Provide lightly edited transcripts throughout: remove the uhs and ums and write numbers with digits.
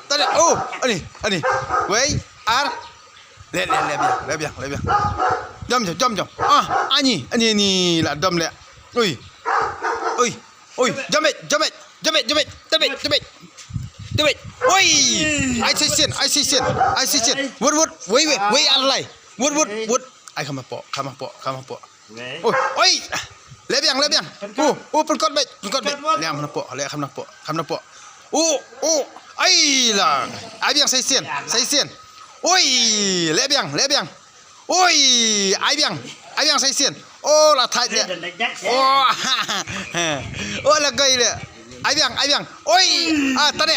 tadi ani wait ar lebih jom ani ni lah dom le ui jom tebet oi I see sin wood wait alai wood ai kama po oi lebiang perkot bet liam napo ai lah ai biang sai sian oi lebiang oi ai biang sai sian oh la thai dia oh la gai le ai biang oi tane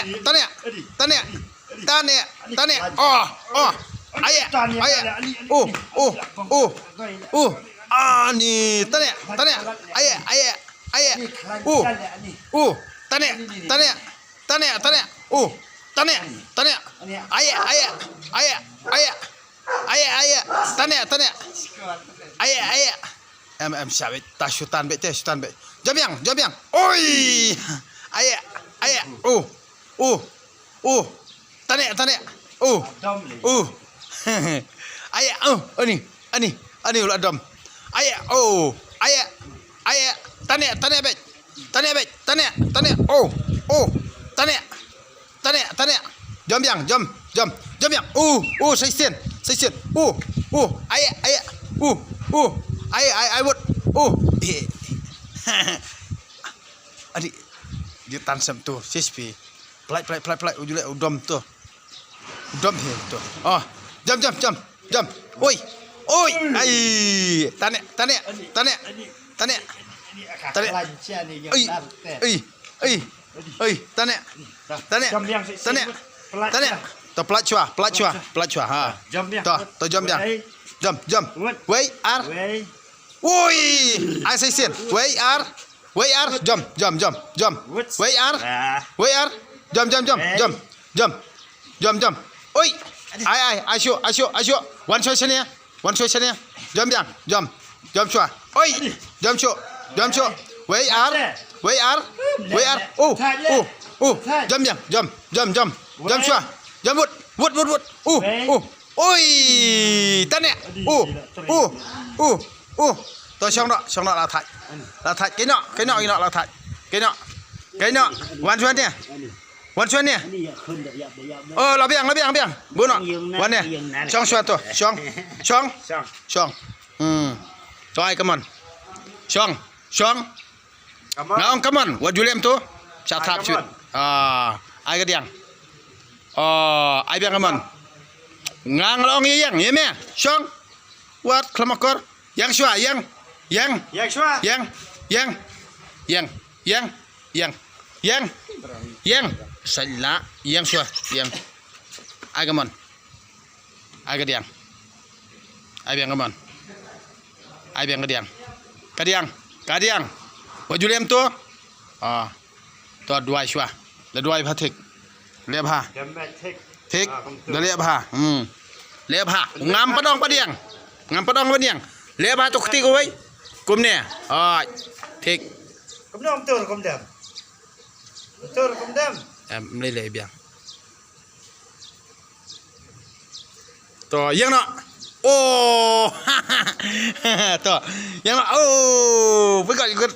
oh ai ni tane ai tane ai em sabit ta syutan bet jom yang oi ai tane ani ulah dom ai tane bet tane jom yang sai sian ai would adik dia tansam tu sispi plai ujule udom tu tu jom oi ai tane tane to pelacua ha to jom wait ar oi ai sai sian wait ar jom wait ar jom oi ai sure one choice ni jom chua oi jom chua wait ar jom chua jom wood oi tane tôi xong đó là thạch cái nọ là thạch cái nọ hoàn xuân nè là biang bữa nọ hoàn nè xong xuân tôi xong cho ai come on xong nào come on what you to sa thap chuyện ai cái điang ai biang come on ngang long yang ya me xong what klamakor yang shua yang sala yang shua yang agamon agadiang abiang gamon abiang kadiang wajulem tu to duai shua le duai phathik le bha thik le bha le bha ngam padong padiang le ba to khti ko wei kum ne thik kum nom tur kum dam em le biang to yang no to yang no với gọi vút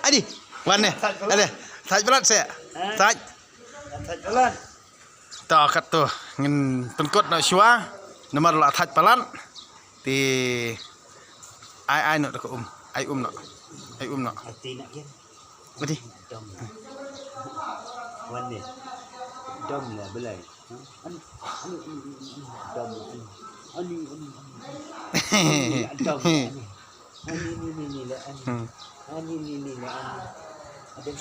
ai điวันnày thạch bát sẽ thạch to khát to ngin pengkot na shua nomor la thạch palan thì ai nọ được ai nọ điวันนี้ดมเลยไปเลยอันนี้ดมอันนี้แหละอันนี้แหละอันนี้